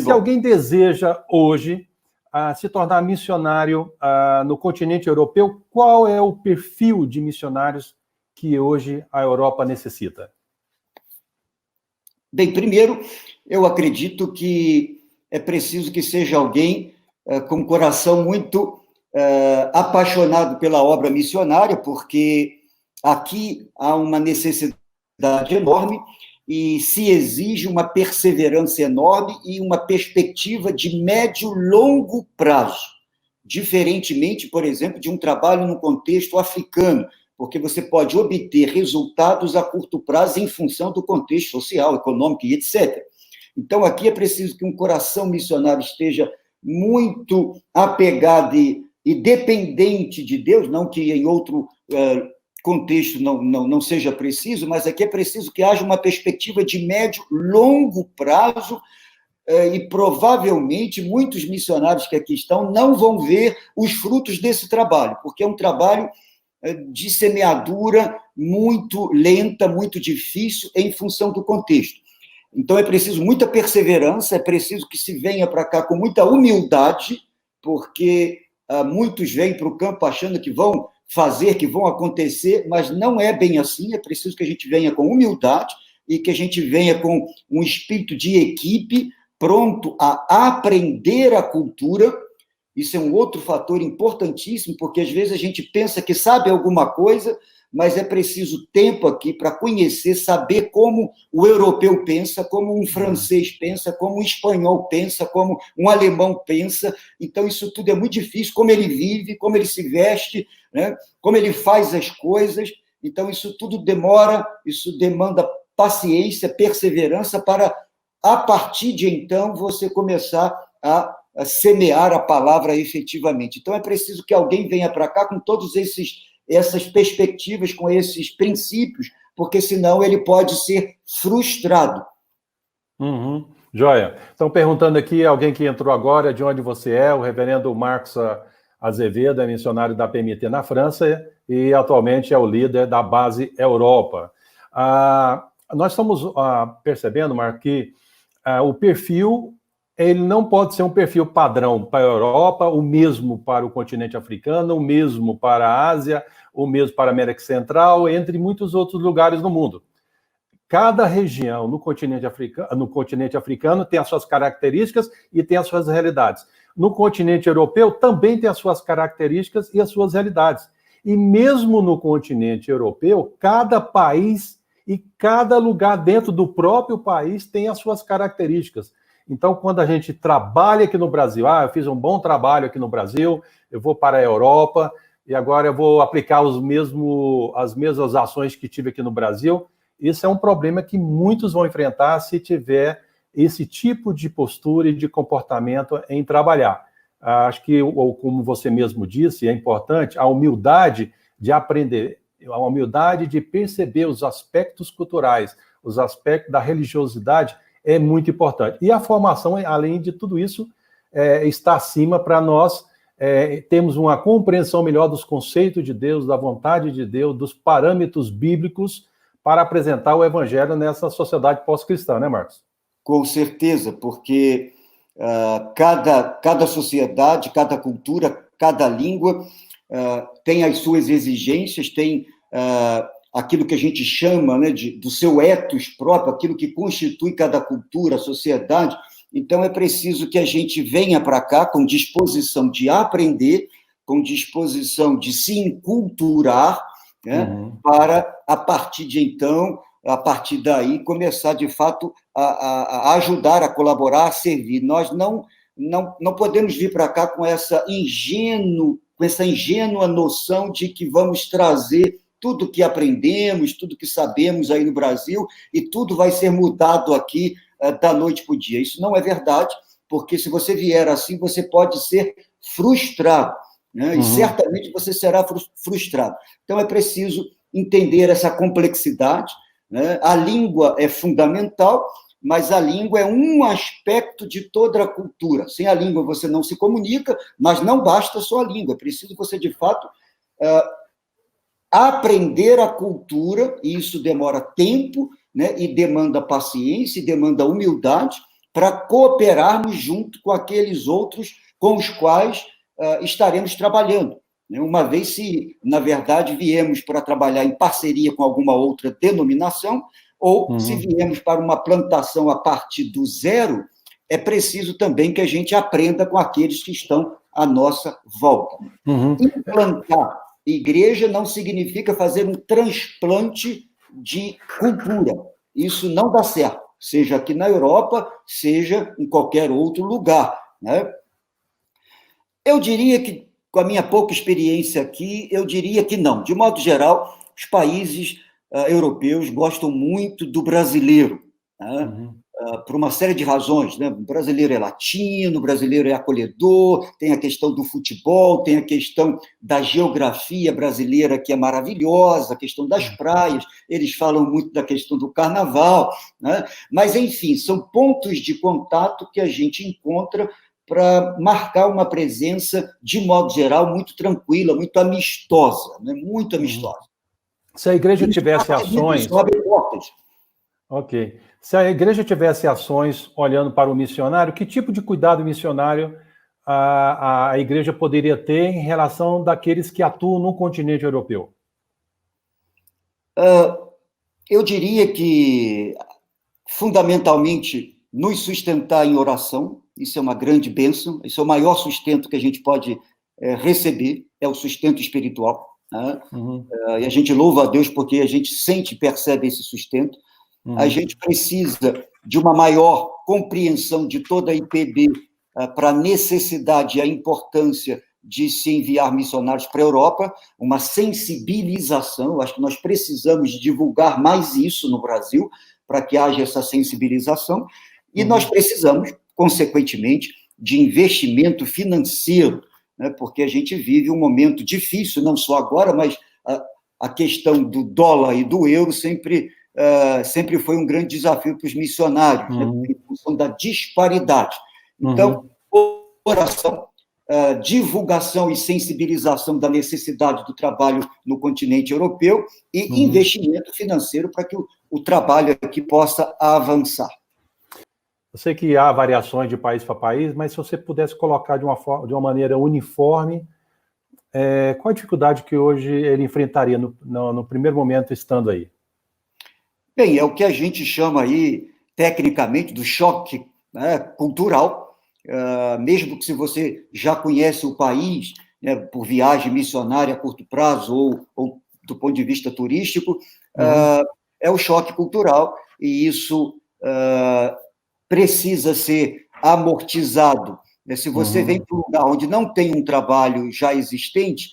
Se alguém deseja hoje se tornar missionário no continente europeu, qual é o perfil de missionários que hoje a Europa necessita? Bem, primeiro, eu acredito que é preciso que seja alguém com um coração muito apaixonado pela obra missionária, porque aqui há uma necessidade enorme e se exige uma perseverança enorme e uma perspectiva de médio e longo prazo, diferentemente, por exemplo, de um trabalho no contexto africano, porque você pode obter resultados a curto prazo em função do contexto social, econômico e etc. Então, aqui é preciso que um coração missionário esteja muito apegado e dependente de Deus, não que em outro contexto não seja preciso, mas aqui é preciso que haja uma perspectiva de médio, longo prazo, e provavelmente muitos missionários que aqui estão não vão ver os frutos desse trabalho, porque é um trabalho de semeadura muito lenta, muito difícil, em função do contexto. Então, é preciso muita perseverança, é preciso que se venha para cá com muita humildade, porque muitos vêm para o campo achando que vão fazer, que vão acontecer, mas não é bem assim, é preciso que a gente venha com humildade e que a gente venha com um espírito de equipe, pronto a aprender a cultura. Isso é um outro fator importantíssimo, porque às vezes a gente pensa que sabe alguma coisa, mas é preciso tempo aqui para conhecer, saber como o europeu pensa, como um francês pensa, como um espanhol pensa, como um alemão pensa. Então, isso tudo é muito difícil, como ele vive, como ele se veste, né? Como ele faz as coisas. Então, isso tudo demora, isso demanda paciência, perseverança para, a partir de então, você começar a semear a palavra efetivamente. Então, é preciso que alguém venha para cá com todos essas perspectivas, com esses princípios, porque senão ele pode ser frustrado. Joia. Estão perguntando aqui, alguém que entrou agora, de onde você é, o reverendo Marcos Azevedo, é missionário da PMT na França e atualmente é o líder da base Europa. Nós estamos percebendo, Marcos, que o perfil ele não pode ser um perfil padrão para a Europa, o mesmo para o continente africano, o mesmo para a Ásia, o mesmo para a América Central, entre muitos outros lugares no mundo. Cada região no continente africano tem as suas características e tem as suas realidades. No continente europeu também tem as suas características e as suas realidades. E mesmo no continente europeu, cada país e cada lugar dentro do próprio país tem as suas características. Então, quando a gente trabalha aqui no Brasil, eu fiz um bom trabalho aqui no Brasil, eu vou para a Europa e agora eu vou aplicar as mesmas ações que tive aqui no Brasil. Isso é um problema que muitos vão enfrentar se tiver esse tipo de postura e de comportamento em trabalhar. Acho que, como você mesmo disse, é importante a humildade de aprender, a humildade de perceber os aspectos culturais, os aspectos da religiosidade, é muito importante. E a formação, além de tudo isso, está acima para nós termos uma compreensão melhor dos conceitos de Deus, da vontade de Deus, dos parâmetros bíblicos para apresentar o evangelho nessa sociedade pós-cristã, né, Marcos? Com certeza, porque cada sociedade, cada cultura, cada língua tem as suas exigências, tem aquilo que a gente chama, né, do seu ethos próprio, aquilo que constitui cada cultura, sociedade. Então, é preciso que a gente venha para cá com disposição de aprender, com disposição de se enculturar, né, para, a partir de então, a partir daí, começar, de fato, a ajudar, a colaborar, a servir. Nós não podemos vir para cá com essa ingênua noção de que vamos trazer tudo que aprendemos, tudo que sabemos aí no Brasil, e tudo vai ser mudado aqui da noite para o dia. Isso não é verdade, porque se você vier assim, você pode ser frustrado, né? E certamente você será frustrado. Então, é preciso entender essa complexidade, né? A língua é fundamental, mas a língua é um aspecto de toda a cultura. Sem a língua você não se comunica, mas não basta só a língua, é preciso você, de fato, aprender a cultura, e isso demora tempo, né, e demanda paciência, e demanda humildade, para cooperarmos junto com aqueles outros com os quais estaremos trabalhando. Uma vez se, na verdade, viemos para trabalhar em parceria com alguma outra denominação, ou se viemos para uma plantação a partir do zero, é preciso também que a gente aprenda com aqueles que estão à nossa volta. Implantar igreja não significa fazer um transplante de cultura. Isso não dá certo, seja aqui na Europa, seja em qualquer outro lugar, né? Eu diria que, com a minha pouca experiência aqui, eu diria que não. De modo geral, os países europeus gostam muito do brasileiro, né? Por uma série de razões, né? O brasileiro é latino, o brasileiro é acolhedor, tem a questão do futebol, tem a questão da geografia brasileira, que é maravilhosa, a questão das praias, eles falam muito da questão do carnaval, né? Mas, enfim, são pontos de contato que a gente encontra para marcar uma presença, de modo geral, muito tranquila, muito amistosa, né? Muito amistosa. Se a igreja tivesse ações... Ok. Se a igreja tivesse ações olhando para o missionário, que tipo de cuidado missionário a igreja poderia ter em relação daqueles que atuam no continente europeu? Eu diria que, fundamentalmente, nos sustentar em oração. Isso é uma grande bênção, isso é o maior sustento que a gente pode receber, é o sustento espiritual, né? E a gente louva a Deus porque a gente sente e percebe esse sustento. A gente precisa de uma maior compreensão de toda a IPB para a necessidade e a importância de se enviar missionários para a Europa, uma sensibilização. Eu acho que nós precisamos divulgar mais isso no Brasil, para que haja essa sensibilização, e nós precisamos, consequentemente, de investimento financeiro, né? Porque a gente vive um momento difícil, não só agora, mas a questão do dólar e do euro sempre foi um grande desafio para os missionários, né? Em função da disparidade. Então, oração, divulgação e sensibilização da necessidade do trabalho no continente europeu e investimento financeiro para que o trabalho aqui possa avançar. Eu sei que há variações de país para país, mas se você pudesse colocar de uma maneira uniforme, qual a dificuldade que hoje ele enfrentaria no primeiro momento estando aí? Bem, é o que a gente chama aí, tecnicamente, do choque, né, cultural. Mesmo que se você já conhece o país, né, por viagem missionária a curto prazo ou do ponto de vista turístico, é o choque cultural, e isso precisa ser amortizado. Se você vem para um lugar onde não tem um trabalho já existente,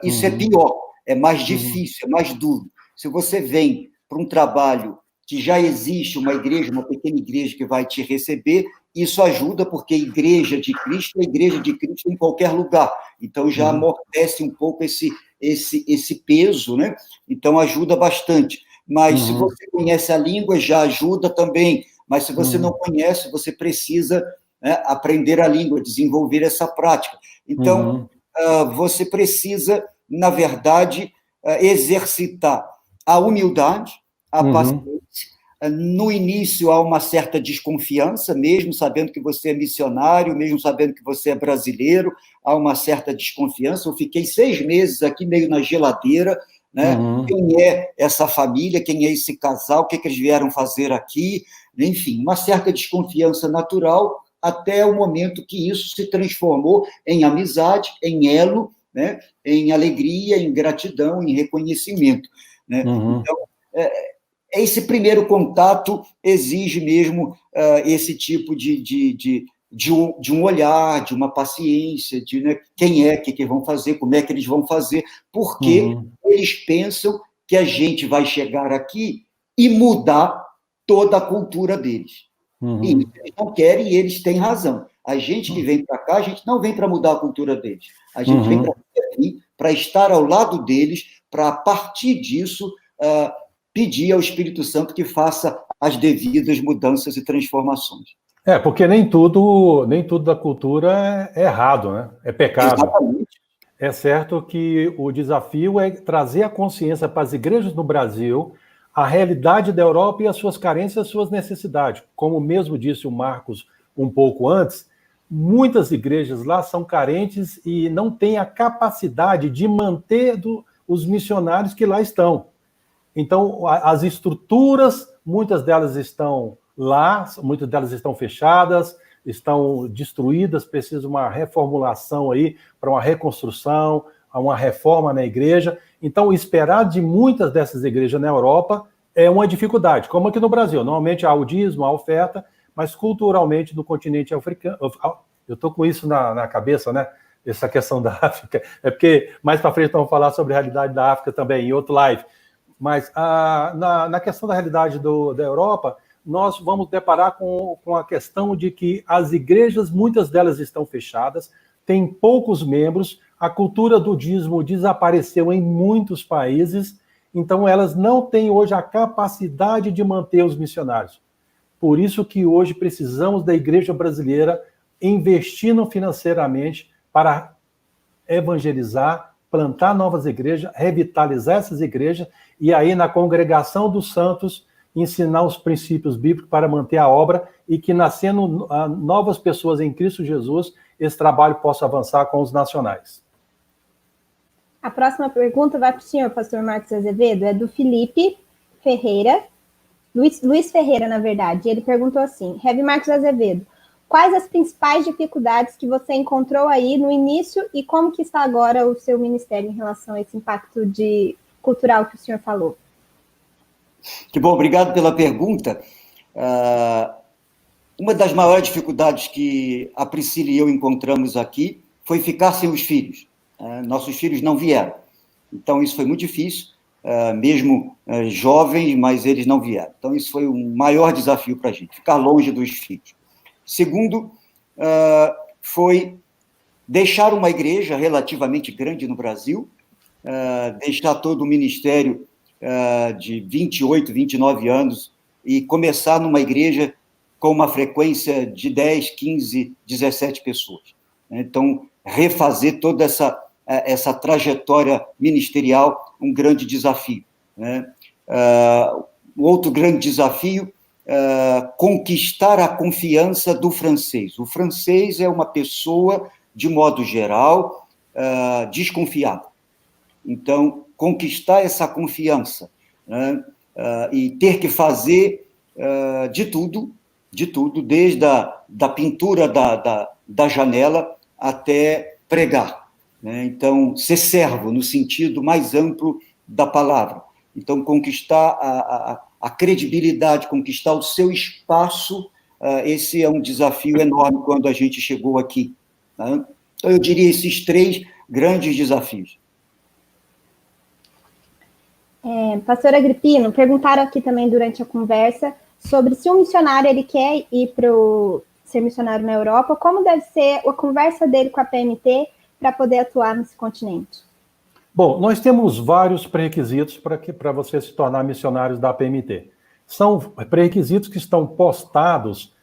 isso é pior, é mais difícil, é mais duro. Se você vem para um trabalho que já existe uma igreja, uma pequena igreja que vai te receber, isso ajuda, porque igreja de Cristo é igreja de Cristo em qualquer lugar. Então, já amortece um pouco esse peso, né? Então, ajuda bastante. Mas, se você conhece a língua, já ajuda também. Mas, se você não conhece, você precisa, né, aprender a língua, desenvolver essa prática. Então, você precisa, na verdade, exercitar a humildade, a paciência. No início há uma certa desconfiança, mesmo sabendo que você é missionário, mesmo sabendo que você é brasileiro, há uma certa desconfiança. Eu fiquei 6 meses aqui meio na geladeira, né? Quem é essa família, quem é esse casal, o que eles vieram fazer aqui? Enfim, uma certa desconfiança natural, até o momento que isso se transformou em amizade, em elo, né? Em alegria, em gratidão, em reconhecimento, né? Então, esse primeiro contato exige mesmo esse tipo de um olhar, de uma paciência, de, né, quem é, o que vão fazer, como é que eles vão fazer, porque eles pensam que a gente vai chegar aqui e mudar toda a cultura deles. E eles não querem, e eles têm razão. A gente que vem para cá, a gente não vem para mudar a cultura deles. A gente vem para estar ao lado deles, para, a partir disso, pedir ao Espírito Santo que faça as devidas mudanças e transformações. Porque nem tudo da cultura é errado, né? É pecado. Exatamente. É certo que o desafio é trazer a consciência para as igrejas no Brasil a realidade da Europa e as suas carências e as suas necessidades. Como mesmo disse o Marcos um pouco antes, muitas igrejas lá são carentes e não têm a capacidade de manter os missionários que lá estão. Então, as estruturas, muitas delas estão lá, muitas delas estão fechadas, estão destruídas, precisa de uma reformulação aí para uma reconstrução, uma reforma na igreja. Então, esperar de muitas dessas igrejas na Europa é uma dificuldade, como aqui no Brasil. Normalmente há o dízimo, há oferta, mas culturalmente no continente africano... Eu estou com isso na cabeça, né? Essa questão da África. É porque mais para frente vamos falar sobre a realidade da África também, em outro live. Mas na questão da realidade da Europa, nós vamos deparar com a questão de que as igrejas, muitas delas estão fechadas, têm poucos membros, a cultura do dízimo desapareceu em muitos países, então elas não têm hoje a capacidade de manter os missionários. Por isso que hoje precisamos da igreja brasileira investindo financeiramente para evangelizar, plantar novas igrejas, revitalizar essas igrejas, e aí na congregação dos santos ensinar os princípios bíblicos para manter a obra, e que nascendo novas pessoas em Cristo Jesus, esse trabalho possa avançar com os nacionais. A próxima pergunta vai para o senhor, pastor Marcos Azevedo, é do Felipe Ferreira, Luiz Ferreira, na verdade. Ele perguntou assim: Rev. Marcos Azevedo, quais as principais dificuldades que você encontrou aí no início e como que está agora o seu ministério em relação a esse impacto cultural que o senhor falou? Que bom, obrigado pela pergunta. Uma das maiores dificuldades que a Priscila e eu encontramos aqui foi ficar sem os filhos. Nossos filhos não vieram. Então, isso foi muito difícil, mesmo jovens, mas eles não vieram. Então, isso foi o maior desafio para a gente, ficar longe dos filhos. Segundo, foi deixar uma igreja relativamente grande no Brasil, deixar todo o ministério de 28, 29 anos e começar numa igreja com uma frequência de 10, 15, 17 pessoas. Então, refazer toda essa trajetória ministerial, um grande desafio. O outro grande desafio, conquistar a confiança do francês. O francês é uma pessoa, de modo geral, desconfiada. Então, conquistar essa confiança, e ter que fazer de tudo, desde a pintura da janela até pregar. Então, ser servo, no sentido mais amplo da palavra. Então, conquistar a credibilidade, conquistar o seu espaço, esse é um desafio enorme quando a gente chegou aqui. Então, eu diria esses 3 grandes desafios. Pastor Agripino, perguntaram aqui também durante a conversa sobre se um missionário ele quer ir para ser missionário na Europa, como deve ser a conversa dele com a PMT para poder atuar nesse continente. Bom, nós temos vários pré-requisitos para você se tornar missionário da PMT. São pré-requisitos que estão postados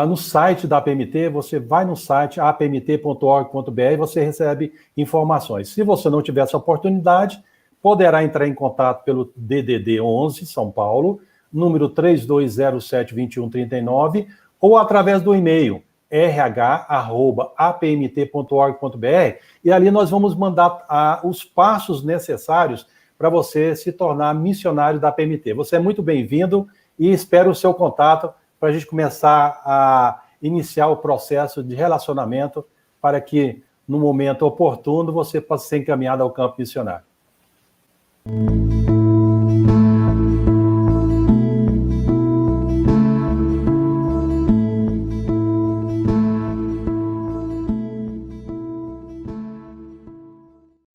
no site da PMT. Você vai no site apmt.org.br e você recebe informações. Se você não tiver essa oportunidade, poderá entrar em contato pelo DDD 11, São Paulo, número 3207-2139, ou através do e-mail rh@apmt.org.br, e ali nós vamos mandar os passos necessários para você se tornar missionário da PMT. Você é muito bem-vindo e espero o seu contato para a gente começar a iniciar o processo de relacionamento para que, no momento oportuno, você possa ser encaminhado ao campo missionário.